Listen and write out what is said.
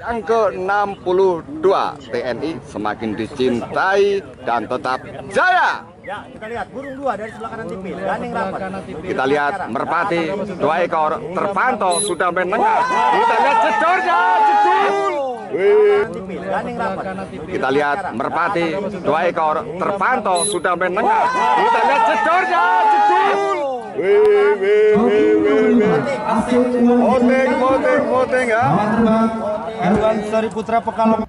Yang ke-62 TNI semakin dicintai dan tetap jaya. Ya, kita lihat burung dua dari sebelah kanan TV, gandeng rapat. Kita lihat merpati 2 ekor terpantau sudah menengah. Kita lihat jedornya, jedul. Gandeng rapat. Kita lihat merpati 2 ekor terpantau sudah menengah. Kita lihat jedornya, jedul. Voting ya. Erwan Sari Putra Pekalongan.